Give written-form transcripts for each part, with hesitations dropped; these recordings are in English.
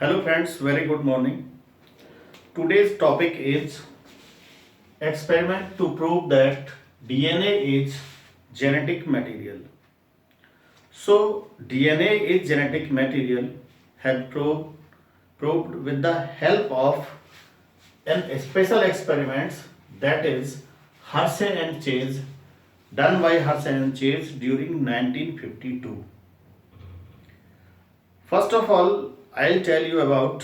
Hello friends, very good morning. Today's topic is experiment to prove that DNA is genetic material. So DNA is genetic material had proved with the help of an special experiments, that is Hershey and Chase, done by Hershey and Chase during 1952. First of all, I'll tell you about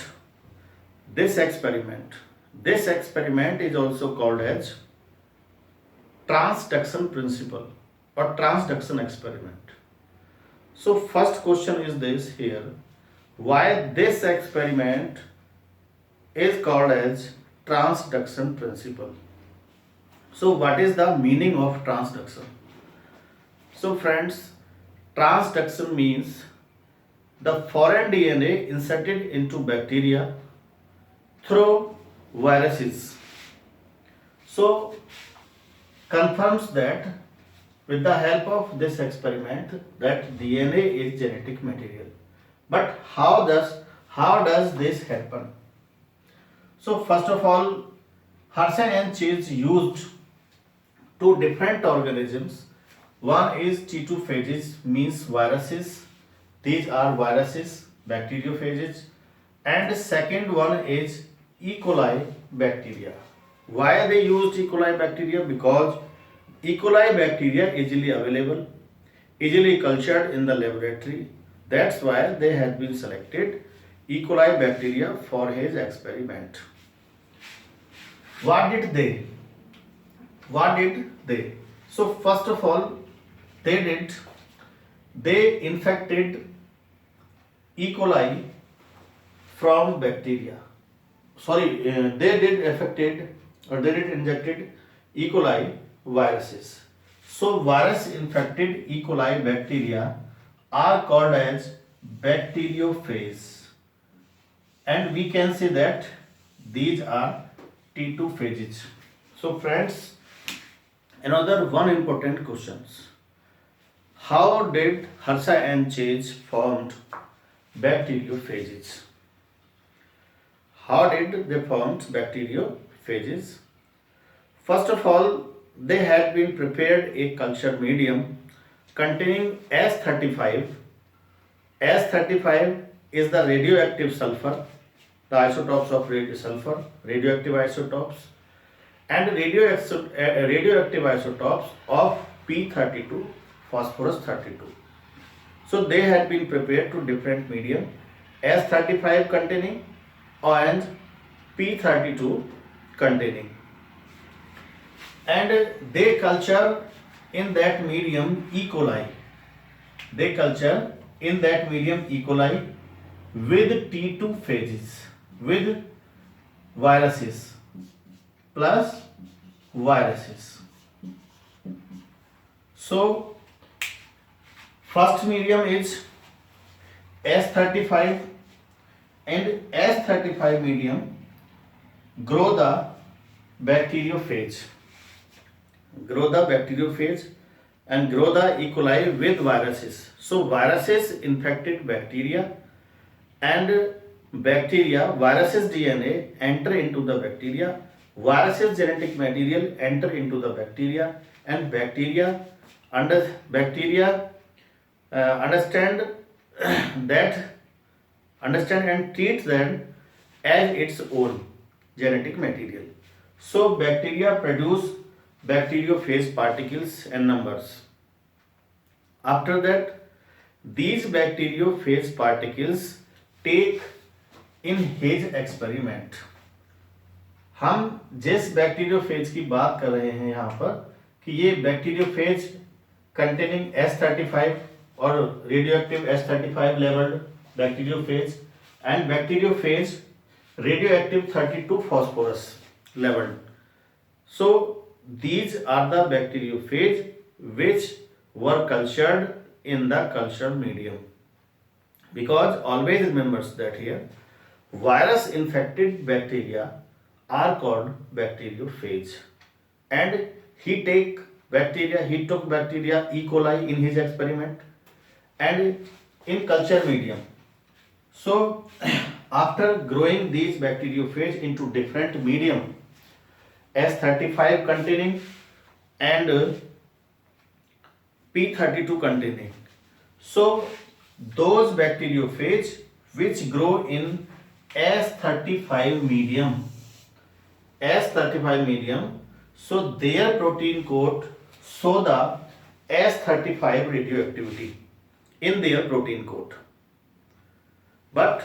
this experiment. This experiment is also called as transduction principle or transduction experiment. So first question is this here: why this experiment is called as transduction principle? So what is the meaning of transduction? So friends, transduction means the foreign DNA inserted into bacteria through viruses. So confirms that with the help of this experiment that DNA is genetic material. But how does this happen? So first of all, Hershey and Chase used two different organisms. One is T2-phages, means viruses. These are viruses, bacteriophages, and second one is E. coli bacteria. Why they used E. coli bacteria? Because E. coli bacteria easily available, easily cultured in the laboratory. That's why they had been selected E. coli bacteria for his experiment. What did they? What did they? So first of all, they infected E. coli from bacteria. They did injected E. coli viruses. So virus infected E. coli bacteria are called as bacteriophage, and we can say that these are T2 phages. So friends, another one important questions: how did Hershey and Chase formed bacteriophages? How did they form bacteriophages? First of all, they had been prepared a culture medium containing S35. S35 is the radioactive sulfur, the isotopes of sulfur, radioactive isotopes, and radioactive isotopes of P32, phosphorus 32. So they had been prepared to different medium, S35 containing and P32 containing, and they culture in that medium E. coli. They culture in that medium E. coli with T2 phages, with viruses plus viruses. So first medium is S35, and S35 medium grow the bacteriophage, and grow the E. coli with viruses. So viruses infected bacteria, and viruses DNA enter into the bacteria, viruses genetic material enter into the bacteria, and bacteria understand that understand and treat them as its own genetic material. So bacteria produce bacteriophage particles and numbers. After that, these bacteriophage particles take in his experiment. हम जिस bacteriophage की बात कर रहे हैं यहाँ पर कि ये बैक्टीरियोफेज कंटेनिंग S35 और radioactive S35 labelled bacteriophage, and bacteriophage radioactive 32 phosphorus leveled. So these are the bacteriophage which were cultured in the culture medium. Because always remember that here virus infected bacteria are called bacteriophage, and he took bacteria E. coli in his experiment and in culture medium. So after growing these bacteriophage into different medium, S35 containing and P32 containing. So those bacteriophage which grow in S35 medium, so their protein coat show the S35 radioactivity in their protein coat. But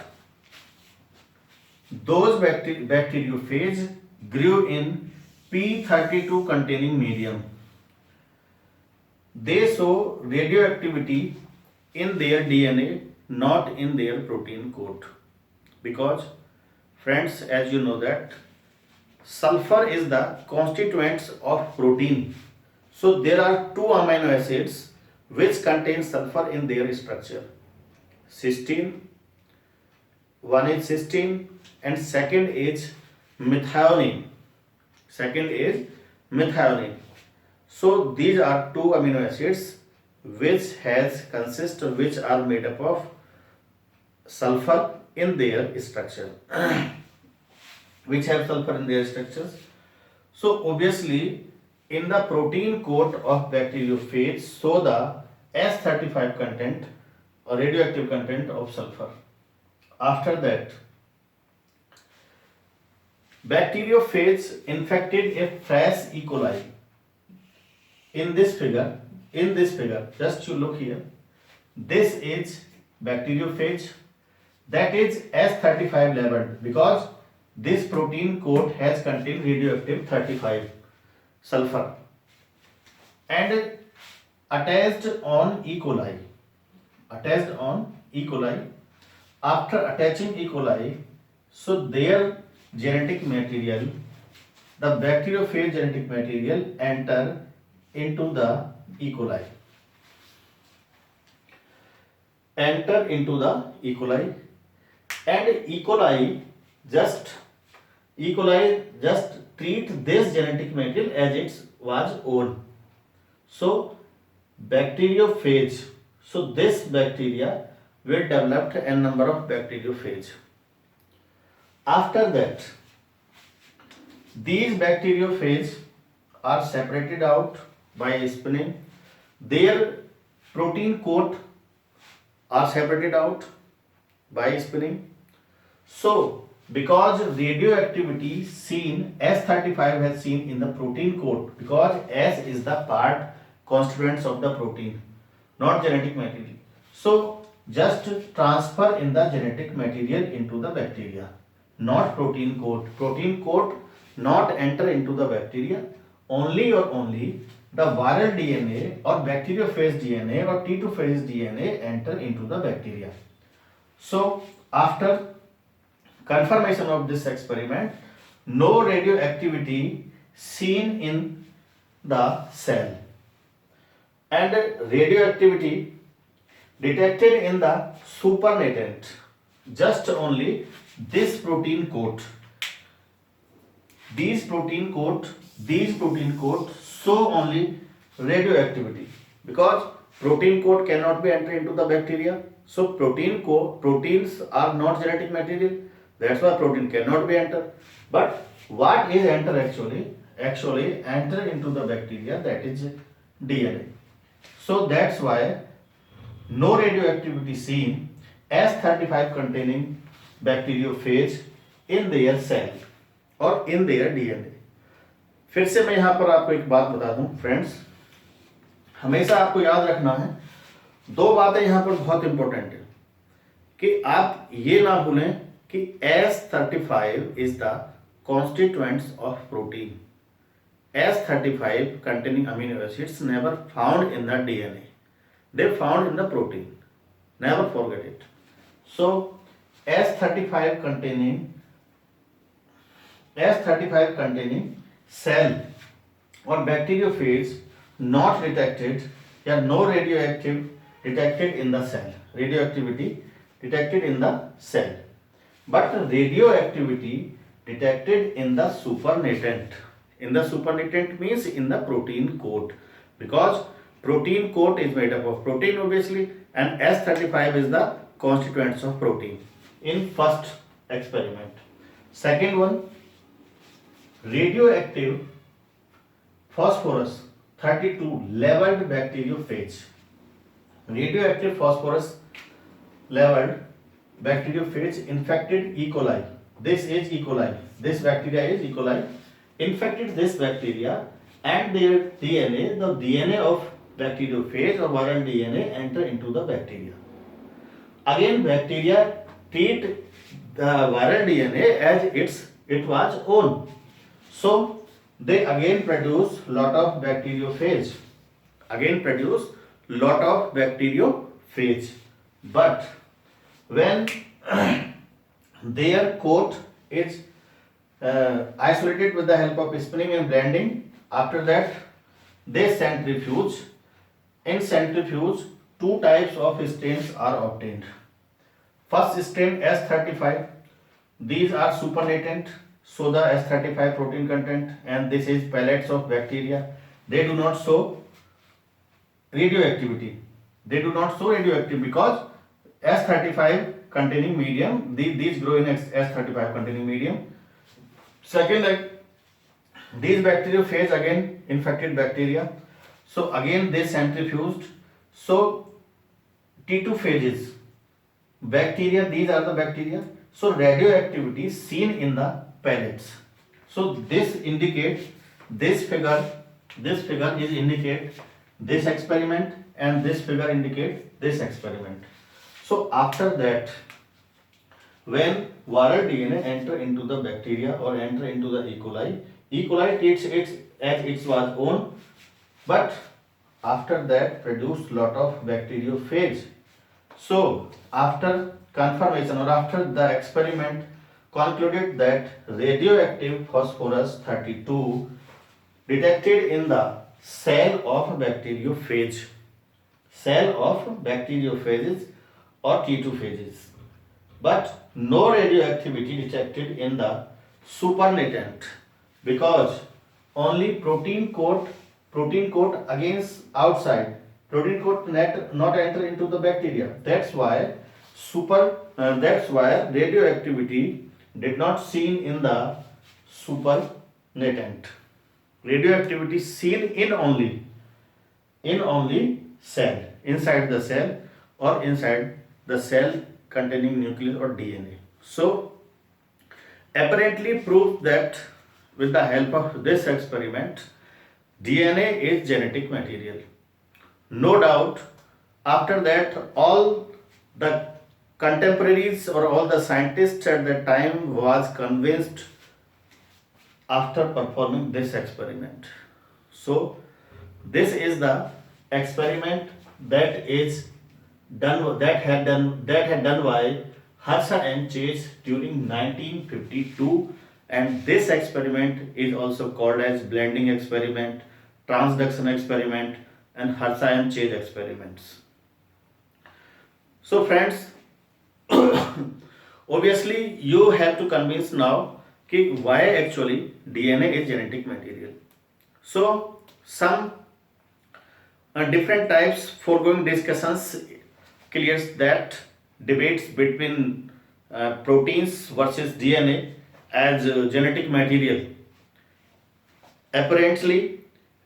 those bacteriophage grew in P32 containing medium. They show radioactivity in their DNA, not in their protein coat. Because friends, as you know that sulfur is the constituents of protein. So there are two amino acids which contain sulfur in their structure. Cysteine, one is cysteine and second is methionine. So these are two amino acids which are made up of sulfur in their structure. Which have sulfur in their structures. So obviously in the protein coat of bacteriophage show the S35 content or radioactive content of sulfur. After that, bacteriophage infected a fresh E. coli. In this figure, just you look here, this is bacteriophage, that is S35 labeled because this protein coat has contained radioactive 35 sulfur and attached on E. coli. After attaching E. coli, so their genetic material, the bacteriophage genetic material enter into the E. coli. And E. coli just treat this genetic material as it was own. So bacteriophage, so this bacteria will develop a number of bacteriophage. After that, these bacteriophage are separated out by spinning. Their protein coat are separated out by spinning. So because radioactivity seen, S35 has seen in the protein coat, because S is the part constituents of the protein, not genetic material. So just transfer in the genetic material into the bacteria, not protein coat. Protein coat not enter into the bacteria, only the viral DNA or bacteriophage DNA or T2 phase DNA enter into the bacteria. So after confirmation of this experiment, no radioactivity seen in the cell and radioactivity detected in the supernatant, just only this protein coat. These protein coat show only radioactivity because protein coat cannot be enter into the bacteria. So proteins are not genetic material. That's why protein cannot be enter. But what is enter actually? Actually enter into the bacteria, that is DNA. So that's why no radioactivity seen S35 containing bacteriophage in their cell और in their DNA. फिर से मैं यहाँ पर आपको एक बात बता दूं फ्रेंड्स, हमेशा आपको याद रखना है दो बातें यहाँ पर बहुत इंपॉर्टेंट है कि आप ये ना भूलें कि S35 is the constituents of protein. S35 containing amino acids never found in the DNA. They found in the protein. Never forget it. So S35 containing cell or bacteriophage not detected या no radioactive detected in the cell. Radioactivity detected in the cell. But radioactivity detected in the supernatant. In the supernatant means in the protein coat, because protein coat is made up of protein obviously, and S35 is the constituents of protein. In first experiment. Second one, radioactive phosphorus 32 leveled bacteriophage. Radioactive phosphorus leveled bacteriophage infected E. coli. This is E. coli. This bacteria is E. coli. Infected this bacteria and their DNA, the DNA of bacteriophage or viral DNA enter into the bacteria. Again, bacteria treat the viral DNA as it was own. So they again produce lot of bacteriophage. But when their coat is isolated with the help of spinning and blending, after that they centrifuge. In centrifuge, two types of strains are obtained. First strain S35, these are supernatant, so the S35 protein content, and this is pellets of bacteria. They do not show radioactivity. Because S35 containing medium, these grow in S35 containing medium. Second, these bacteriophage again infected bacteria. So again they centrifuged. So T2 phages, bacteria, these are the bacteria. So radioactivity is seen in the pellets. So this indicates this figure is indicate this experiment, and this figure indicate this experiment. So after that, when viral DNA enter into the bacteria or enter into the E. coli treats it as it was own, but after that produce lot of bacteriophage. So after confirmation or after the experiment concluded that radioactive phosphorus 32 detected in the cell of bacteriophages or T2 phages, but no radioactivity detected in the supernatant, because only protein coat against outside, protein coat not enter into the bacteria. That's why radioactivity did not seen in the supernatant. Radioactivity seen in only cell, inside the cell or inside the cell containing nucleus or DNA. So apparently proved that with the help of this experiment, DNA is genetic material. No doubt, after that, all the contemporaries or all the scientists at that time was convinced after performing this experiment. So this is the experiment that had done by Harsha and Chase during 1952, and this experiment is also called as blending experiment, transduction experiment, and Harsha and Chase experiments. So friends, obviously you have to convince now why actually DNA is genetic material. So some different types foregoing discussions clears that debates between proteins versus DNA as genetic material apparently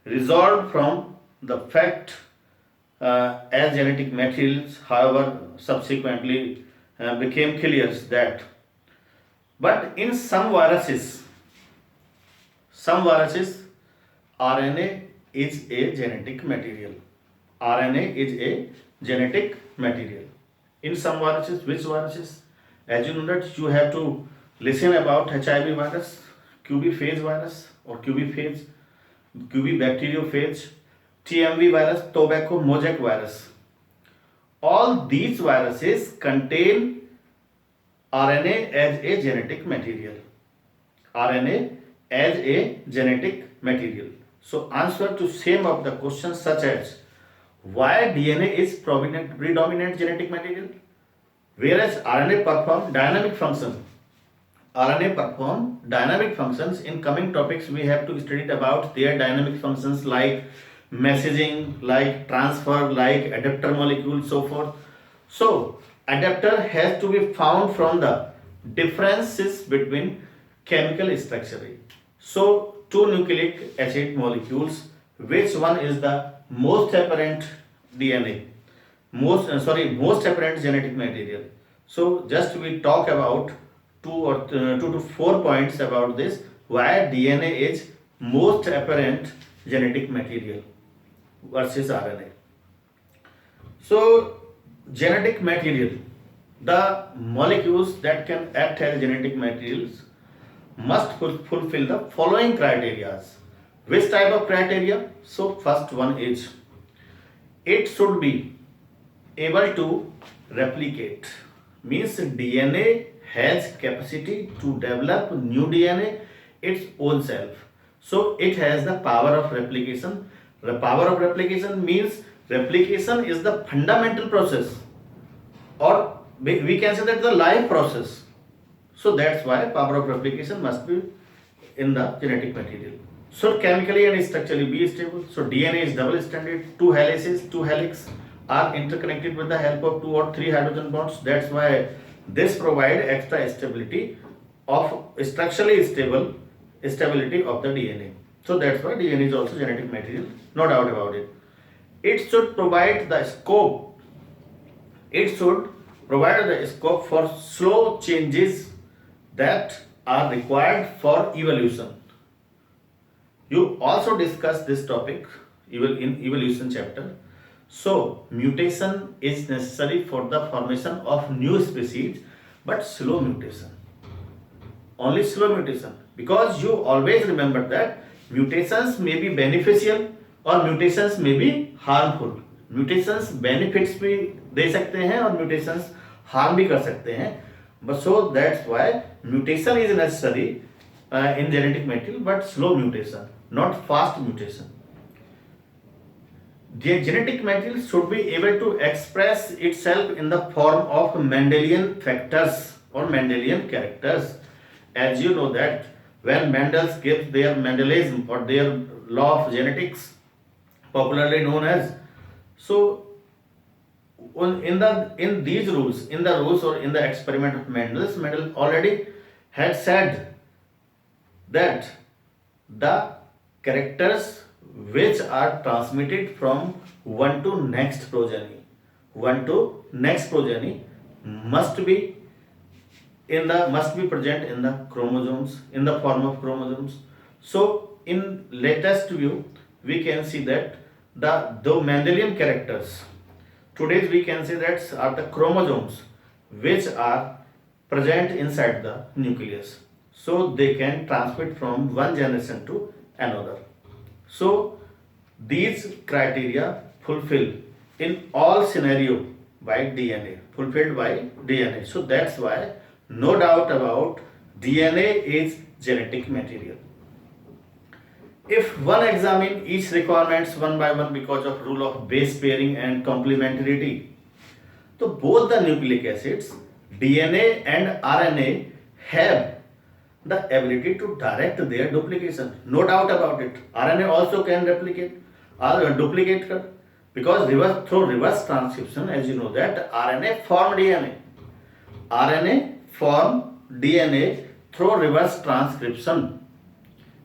resolved from the fact as genetic materials, however, subsequently became clear that, but in some viruses, RNA is a genetic material. RNA is a genetic material. In some viruses, which viruses? As you know that you have to listen about HIV virus, QB phage virus or QB bacteriophage, TMV virus, tobacco mosaic virus. All these viruses contain RNA as a genetic material. So answer to same of the questions such as why DNA is predominant genetic material, whereas RNA perform dynamic functions. In coming topics we have to study about their dynamic functions like messaging, like transfer, like adapter molecule, so forth. So adapter has to be found from the differences between chemical structure. So two nucleic acid molecules, which one is the most apparent DNA, most apparent genetic material. So just we talk about two to four points about this, why DNA is most apparent genetic material versus RNA. So genetic material, the molecules that can act as genetic materials must fulfill the following criteria. Which type of criteria? So first one is, it should be able to replicate, means DNA has capacity to develop new DNA its own self. So it has the power of replication. The power of replication means replication is the fundamental process, or we can say that the life process. So that's why power of replication must be in the genetic material. So chemically and structurally be stable. So DNA is double stranded, two helix are interconnected with the help of two or three hydrogen bonds. That's why this provide extra stability of structurally stability of the DNA. So that's why DNA is also genetic material, no doubt about it. It should provide the scope. It should provide the scope for slow changes that are required for evolution. You also discuss this topic in evolution chapter. So mutation is necessary for the formation of new species, but slow mutation. Only slow mutation. Because you always remember that mutations may be beneficial और mutations may be harmful. Mutations benefits भी दे सकते हैं और mutations harm भी कर सकते हैं. But so that's why mutation is necessary in genetic material, but slow mutation, not fast mutation. The genetic material should be able to express itself in the form of Mendelian factors or Mendelian characters. As you know that when Mendel gives their Mendelism or their law of genetics, popularly known as, so in these rules, in the rules or in the experiment of Mendel already had said that the characters which are transmitted from one to next progeny must be present in the chromosomes, in the form of chromosomes. So in latest view we can see that the Mendelian characters today we can say that are the chromosomes which are present inside the nucleus, so they can transmit from one generation to another. So these criteria fulfill in all scenario by DNA, fulfilled by DNA. So that's why no doubt about DNA is genetic material. If one examine each requirements one by one because of rule of base pairing and complementarity, so both the nucleic acids, DNA and RNA, have the ability to direct their duplication. No doubt about it. RNA also can replicate or duplicate because through reverse transcription, as you know that RNA form DNA. RNA form DNA through reverse transcription.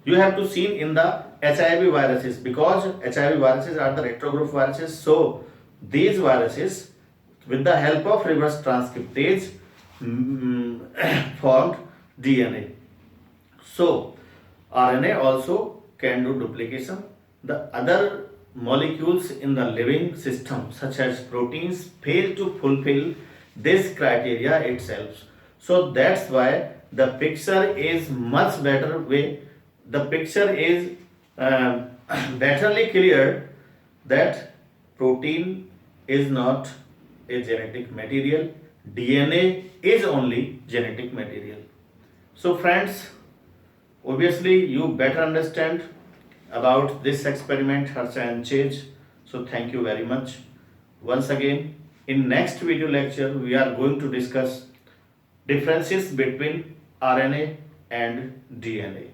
You have to see in the HIV viruses, because HIV viruses are the retrogroup viruses. So these viruses, with the help of reverse transcriptase, formed DNA. So RNA also can do duplication. The other molecules in the living system, such as proteins, fail to fulfill this criteria itself. So that's why the picture is much better way. The picture is betterly clear that protein is not a genetic material. DNA is only genetic material. So friends, obviously you better understand about this experiment, Harsha and Chase. So thank you very much. Once again, in next video lecture, we are going to discuss differences between RNA and DNA.